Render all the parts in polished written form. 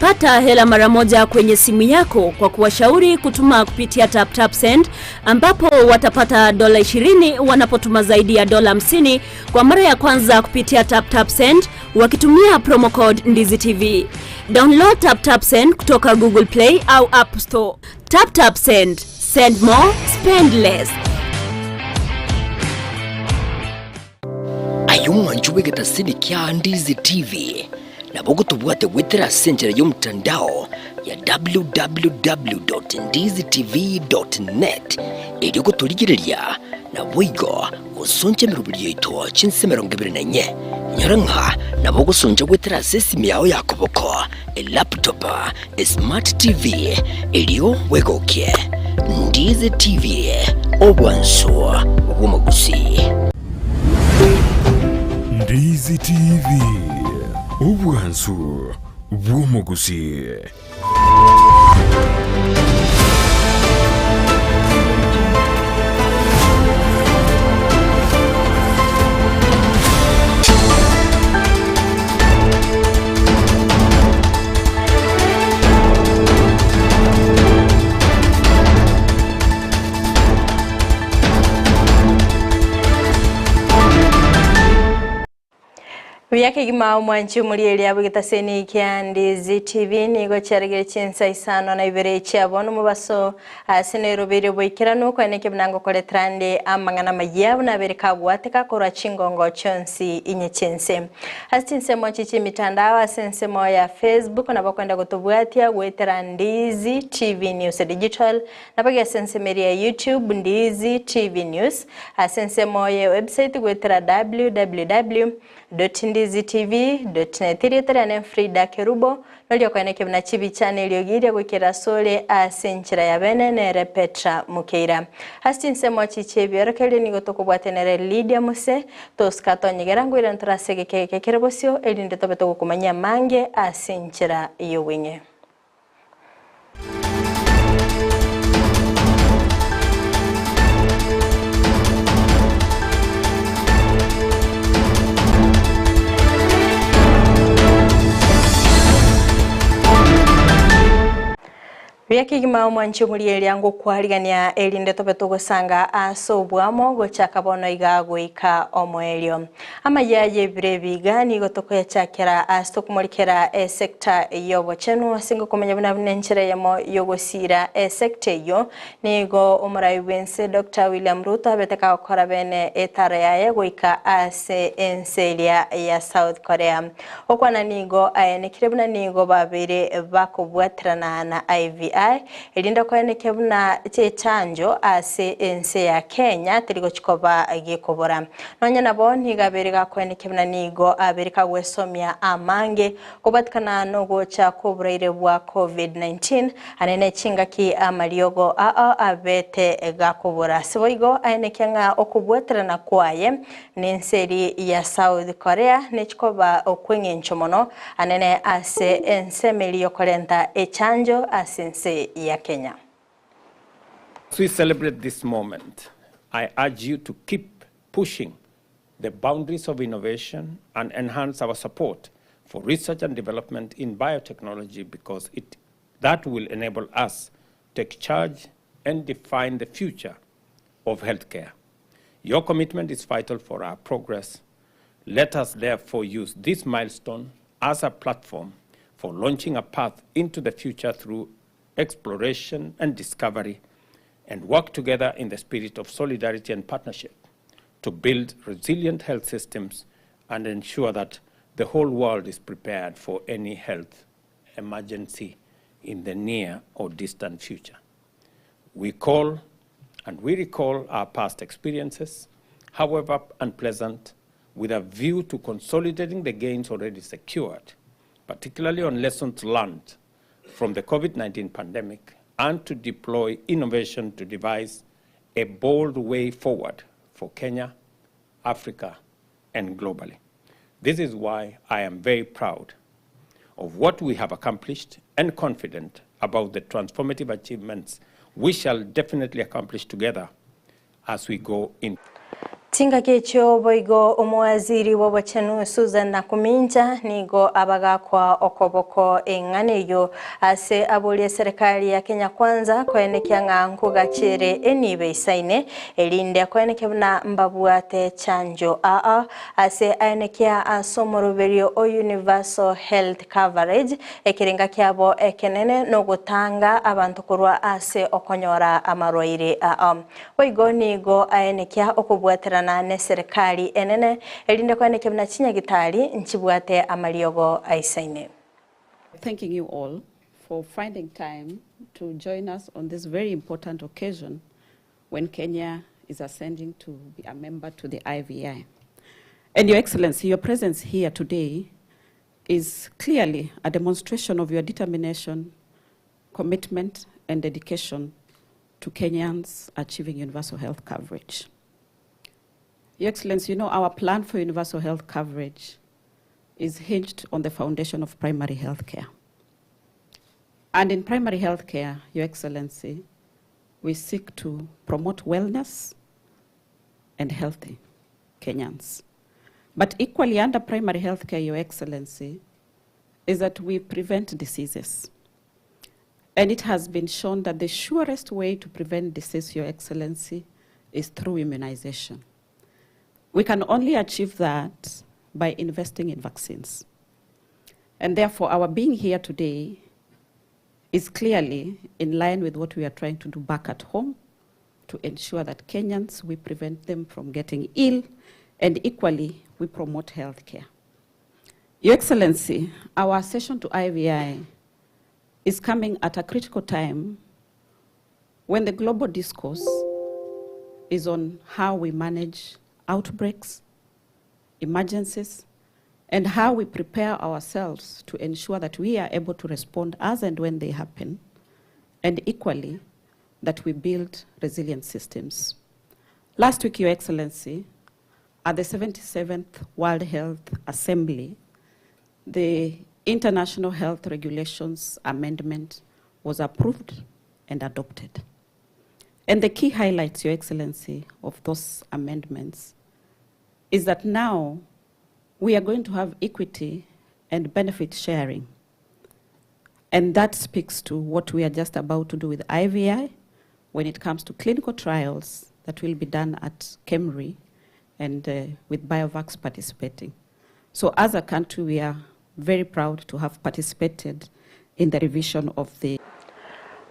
Pata hela mara moja kwenye simu yako kwa kuwashauri kutuma kupitia TapTapSend, ambapo watapata $20 wanapotuma zaidi ya $50 kwa mara ya kwanza kupitia TapTapSend wakitumia promo code NdiziTV. Download TapTapSend kutoka Google Play au App Store. TapTapSend, send more, spend less. Ayumwanjuwe gatasini kya Ndizi TV na bogo tubuate witera senjera yomtandao ya www.ndizitv.net iliyoko tuligirelia na wigo usonje mirubiri yito chinse 24 nyaranka na bogo sonje witera sesi yao yakoboko laptop smart TV iliyo wegoke Ndizi TV obwanso obumagusi. Ndizi TV ubwansu bw'omugusi. Vyake gima mwanchu mulieli abugitaseni kya Ndizi TV nigo charigire chinsa isano na ibere cyabona mubaso asenero bire boikirano kwaneke bnango koletrande amangana mayabu na bereka gwateka kora chingongo chonsi inye chinse hastinse mwachichi mitandao asense moya Facebook na bakwenda gutubwatia gwetera Ndizi TV News Digital na bagia sense media YouTube Ndizi TV News asense moya website gwetera www.ndizitv.net irietera Frida Kerubo nolio kwaneke bna chibi channel yogiria gwikira sole asenchira ya benene Petra Mukeira hastinse mwachiche byorokele nigo tokubwatenere Lydia Muse toskato nyigera ngwira ntrasege keke kerebosio elinde tobeto gukumanya mange asenchira yowinge. Vyake gima mwanchu mulieli yangu kuhaligania elinde tobeto gosanga asobwamo gochakabono igagwika omwelio ama yaje birebiga nigo tokoya chakera astokumulikera sector yobo chenu asingo kumenya buna bunenchire yamo yogosira sector yo nigo omurayi wense Dr. William Ruto abeteka okora bene etara yaye goika ase enselia ya South Korea okwana nigo ayenekire buna nigo babere bakobwatrana na IVI elinda kwaneke buna chanjo ase ense ya Kenya tiligo chikoba gikobora nonya nabo ntigaberega kwaneke buna nigo abereka gwesomya amange kubatkana no gocha kobraire bwa COVID-19 anene chingaki amaliogo abete gakobora siboigo ayeneke nga okubwetrana kwaye nenseri ya South Korea nechikoba okwengenchomono anene ase ensemeli yokolenta echanjo asense ya Kenya. As we celebrate this moment, I urge you to keep pushing the boundaries of innovation and enhance our support for research and development in biotechnology because that will enable us to take charge and define the future of healthcare. Your commitment is vital for our progress. Let us therefore use this milestone as a platform for launching a path into the future through exploration and discovery, and work together in the spirit of solidarity and partnership to build resilient health systems and ensure that the whole world is prepared for any health emergency in the near or distant future. We call and we recall our past experiences, however unpleasant, with a view to consolidating the gains already secured, particularly on lessons learned from the COVID-19 pandemic, and to deploy innovation to devise a bold way forward for Kenya, Africa, and globally. This is why I am very proud of what we have accomplished and confident about the transformative achievements we shall definitely accomplish together as we go in. Tinga kecho boigo omwaziri w'obachanu Susan Nakuminja nigo abagakwa okoboko eng'aneyo ase abolie serikali ya Kenya Kwanza koenekea ng'anku gachere enibe isaine elinde koenekea buna mbabuate chanjo ase aenekea asomoroberio o universal health coverage ekirenga kyabo ekenene no gutanga abantu kurwa ase okonyora amarwaire boigo nigo aenekea okubwatera ne serikali enene elinde kwaneke buna chinya gitali nchibwate amaliogo aisaine. Thanking you all for finding time to join us on this very important occasion when Kenya is ascending to be a member to the IVI. And Your Excellency, your presence here today is clearly a demonstration of your determination, commitment, and dedication to Kenyans achieving universal health coverage. Your Excellency, you know our plan for universal health coverage is hinged on the foundation of primary health care. And in primary health care, Your Excellency, we seek to promote wellness and healthy Kenyans. But equally under primary health care, Your Excellency, is that we prevent diseases. And it has been shown that the surest way to prevent disease, Your Excellency, is through immunization. We can only achieve that by investing in vaccines. And therefore, our being here today is clearly in line with what we are trying to do back at home to ensure that Kenyans, we prevent them from getting ill, and equally, we promote health care. Your Excellency, our accession to IVI is coming at a critical time when the global discourse is on how we manage outbreaks, emergencies, and how we prepare ourselves to ensure that we are able to respond as and when they happen, and equally, that we build resilient systems. Last week, Your Excellency, at the 77th World Health Assembly, the International Health Regulations Amendment was approved and adopted. And the key highlights, Your Excellency, of those amendments is that now we are going to have equity and benefit sharing. And that speaks to what we are just about to do with IVI when it comes to clinical trials that will be done at KEMRI and with BioVax participating. So as a country, we are very proud to have participated in the revision of the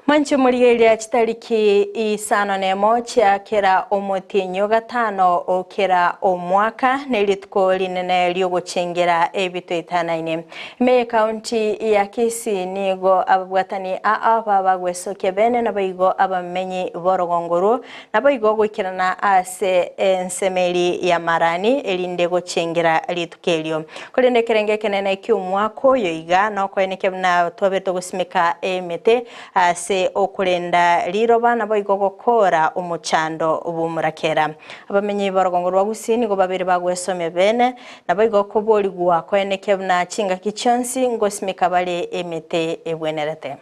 Manche murieli ya chitariki isano nemo chia kera omutinyo gatano o kera omwaka nelitko linene lyogochengera ebito itanaine. Me county ya Kisii nigo ababwatani babagweso kebene na baigo abamenyi borogongoro na baigo gwikirana ase ensemeli ya marani elinde gochengera litukelio. Kolende kerenge kenene kyumwako yoiga no kweneke na twabeto gusimika emete ase okulenda liroba nabo igogokora umuchando ubumurakera abamenyi barogongoro bagusini go babiri bagwesome bene nabo igokoboli gwa kweneke na chinga kichonsi ngosimika bale emete ebwenerete.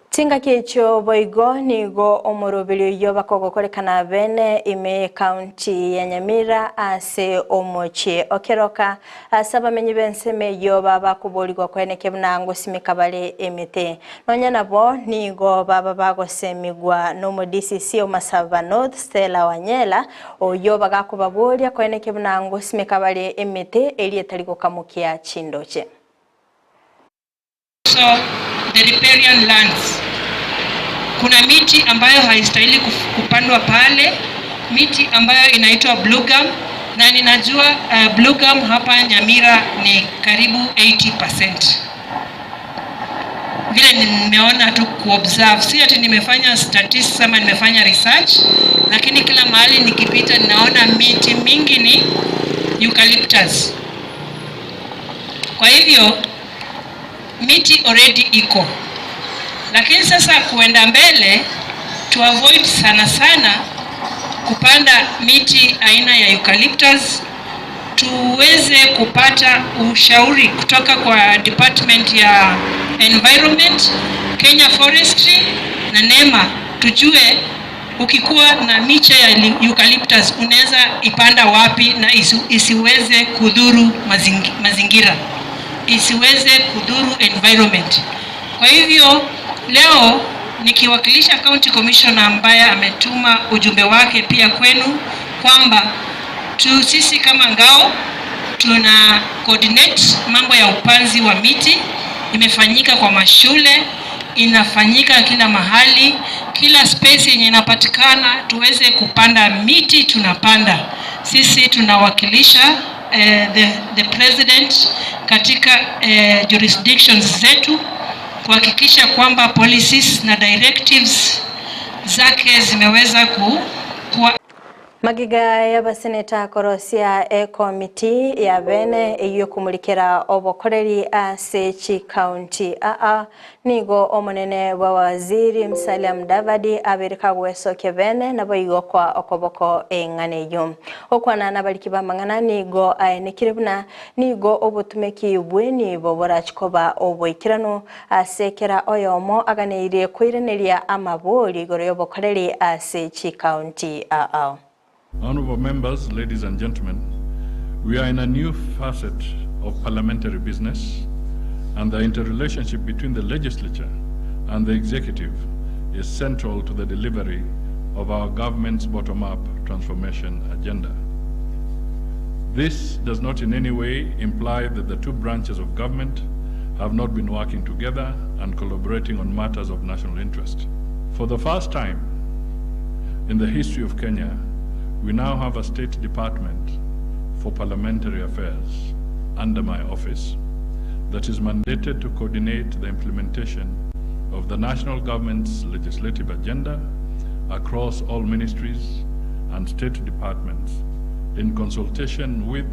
Tinga kecho boigo nigo omorobelio yoba kogokorekana bene ime county ya Nyamira ase omoche okeroka asaba menyi benseme yoba bakuboligwa kweneke mnango simikabale emete nonya nabo nigo baba bagosemigwa no mo DCC o Masava North Stella Wanyela o yoba gakubabolia kweneke mnango simikabale emete elietaliko kamukia chindoche. So the riparian lands, kuna miti ambayo haistahili kupandwa pale, miti ambayo inaitwa blue gum, na ninajua blue gum hapa Nyamira ni karibu 80%. Vile nimeona tu kuobserve, si ati nimefanya statistics ama nimefanya research, lakini kila mahali nikipita ninaona miti mingi ni eucalyptus. Kwa hivyo miti already iko. Lakini sasa kuenda mbele to avoid sana kupanda miti aina ya eucalyptus. Tuweze kupata ushauri kutoka kwa Department ya Environment, Kenya Forestry na NEMA, tujue ukikuwa na miche ya eucalyptus unaweza ipanda wapi na isiweze kudhuru mazingira, isiweze kudhuru environment. Kwa hivyo leo nikiwakilisha County Commissioner ambaye ametuma ujumbe wake pia kwenu kwamba sisi kama ngao tuna coordinate mambo ya upanzi wa miti. Imefanyika kwa mashule, inafanyika kila mahali, kila space yenye inapatikana tuweze kupanda miti tunapanda. Sisi tunawakilisha the president katika jurisdictions zetu kuhakikisha kwamba policies na directives zake zimeweza kuwa Magiga ya baseneta korosia committee ya bene iyo kumulikira obokoreri ase county nigo omonene wa waziri Musalia Mudavadi abereka gwesoke bene nabo igo kwa okoboko enganeyo okwana nabaliki bamangana nigo aenekiribuna nigo obutumeki bweni bobora chikoba oboikirano asekera oyomo aganeire kwireneria amaboli goro yobokoreri ase county Honorable members, ladies and gentlemen, we are in a new facet of parliamentary business, and the interrelationship between the legislature and the executive is central to the delivery of our government's bottom-up transformation agenda. This does not in any way imply that the two branches of government have not been working together and collaborating on matters of national interest. For the first time in the history of Kenya, we now have a State Department for Parliamentary Affairs under my office that is mandated to coordinate the implementation of the national government's legislative agenda across all ministries and state departments in consultation with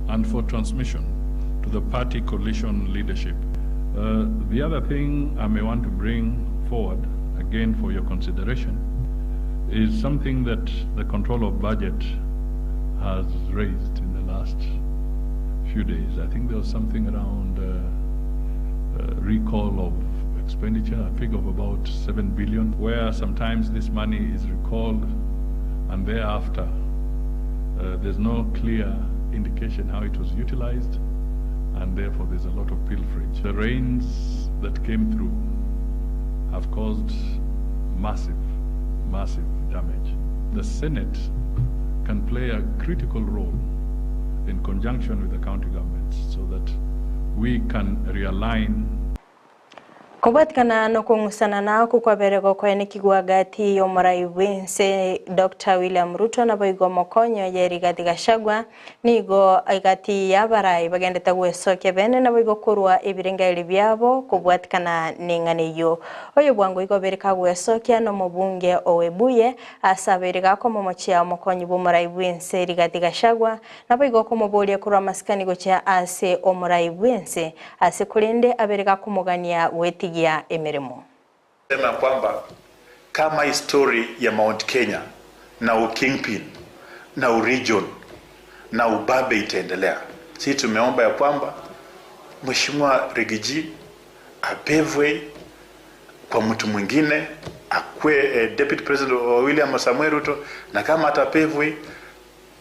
and for transmission to the party coalition leadership. The other thing I may want to bring forward, again for your consideration, is something that the Control of Budget has raised in the last few days. I think there was something around recall of expenditure, a figure of about 7 billion, where sometimes this money is recalled and thereafter there's no clear indication how it was utilized, and therefore there's a lot of pilferage. The rains that came through have caused massive damage. The Senate can play a critical role in conjunction with the county governments so that we can realign. Kubatikana no kungusana na kukwaberego kwa nikigwa gati yomorai wense Dr. William Ruto na boigo mokonyo yeri gati gashagwa nigo gati yabarai bagendeta gwesoke bene na boigo kurwa ibirengaili byabo kubwatikana ninganiyo oyo bwango igo bereka gwesoke no mubunge owebuye asabereka ko momochia mokonyo bomorai wense rigati gashagwa na boigo ko mobolia kurwa maskani gocha ase omorai wense ase kulinde abereka kumugania weti ya emeremo. Sema kwamba kama history ya Mount Kenya na ukingpin na uregion na ubabe itaendelea, sisi tumeomba ya kwamba Mheshimiwa Rigiji apevwe kwa mtu mwingine akwe Deputy President William Samuel Ruto, na kama atapevwe,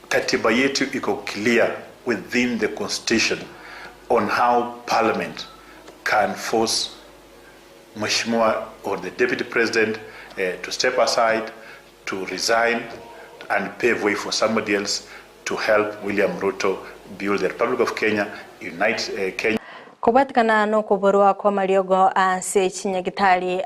katiba yetu iko clear within the constitution on how parliament can force Mheshimiwa or the Deputy President to step aside, to resign and pave way for somebody else to help William Ruto build the Republic of Kenya, unite Kenya. Kubatikana no kuborwa kwa mariogo ase chinyagitari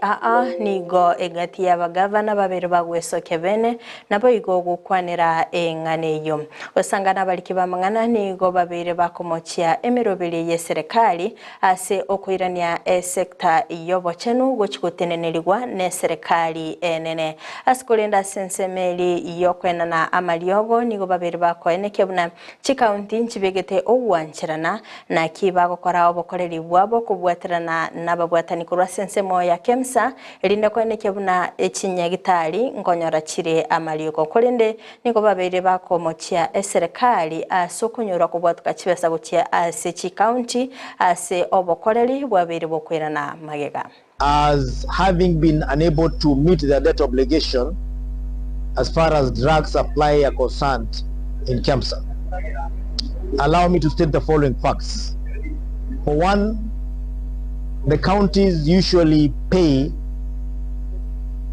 nigo egati ya bagavana babiri bagwesoke bene nabo igo gukwanira enganeyo osangana baliki bamangana nigo babiri bakomochia emirobiri ye serikali ase okwirania sector yobochenu gochikutenenelirwa ne serikali enene asikulinda sensemeli yokwenana amariogo nigo babiri bakoenekebuna chikaunti nchibegete owanchirana na kiba gukora obokoreri bwabo kubwaterana n'ababwatani kurwa sensemo ya KEMSA erinde kweneke buna ekinyagitari ngonyora kire amalioko kolende niko babere bakomokia eserikali asokonyora kubwatuka kibesa gukia ase county ase obokoreri bwabere bokwerana magega. As having been unable to meet their debt obligation as far as drug supply are concerned in KEMSA. Allow me to state the following facts. For one, the counties usually pay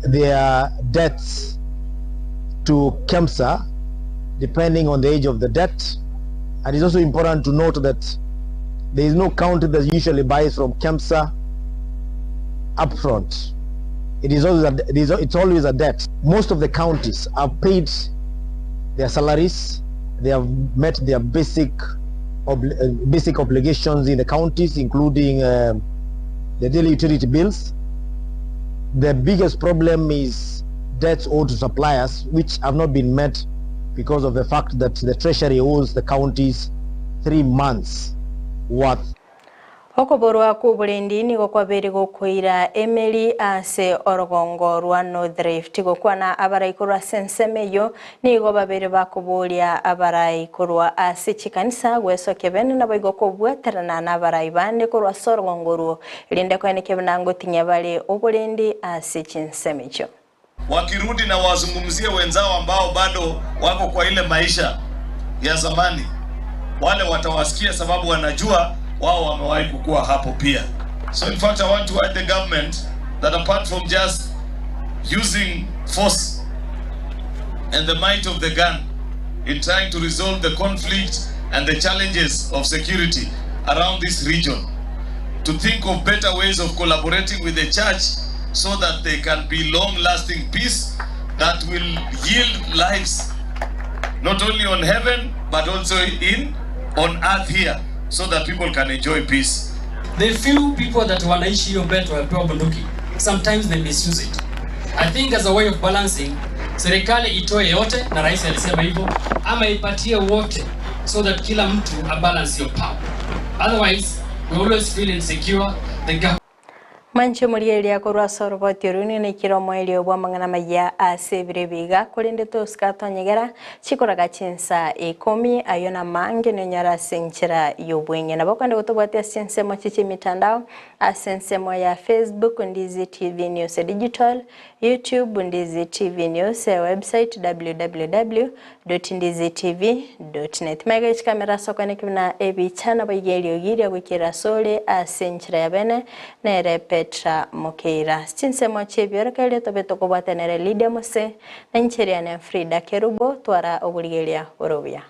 their debts to KEMSA depending on the age of the debt. And it's also important to note that there is no county that usually buys from KEMSA upfront. It's always a debt. Most of the counties have paid their salaries. They have met their basic obligations in the counties, including the daily utility bills. The biggest problem is debts owed to suppliers, which have not been met because of the fact that the Treasury owes the counties 3 months worth. Okoborwa kubulendi nigo kwabere gokwira Emily ase orogongo rwa North Rift gokwana abaraikorwa sensemeyo nigo babere bakubulia abaraikorwa ase chikanisa gweso kebene nabo gokobwaterana n'abarai bande korwa sorogongo ruo linde kweneke banango tinyabale obulendi ase chinsemeyo. Wakirudi na wazungumzie wenzao ambao bado wako kwa ile maisha ya zamani, wale watawasikia sababu wanajua wao wamewahi kukua hapo pia. So in fact I want to urge the government that apart from just using force and the might of the gun in trying to resolve the conflict and the challenges of security around this region, to think of better ways of collaborating with the church so that there can be long-lasting peace that will yield lives not only on heaven but also on earth here, so that people can enjoy peace. The few people that wanaishi hiyo beto wapewa bunduki, sometimes they misuse it. I think as a way of balancing, serikali itoe yote, na rais alisema hivyo, ama ipatie wote, so that kila mtu balance your power. Otherwise, we always feel insecure. Manche murieli akorwa soroboti runi ne kiromo elio bwa mangana maya asebire biga kolende to skato nyegera chikoraga chinsa 10 ayona mange ne nyara senchira yobwenye na bakande gutobwate sense mo chichi mitandao asense mo ya Facebook Ndizi TV News Digital, YouTube Ndizi TV News, website www.ndizitv.net. Magage kamera sokane kuna ebi chana bagelio giria gukira sole asenchira ya bene nere Petra Mokeira. Chinse mo chebyo kale to beto ko batenere Lydia Mose na ncheria ne Frida Kerubo twara obuligelia orobia.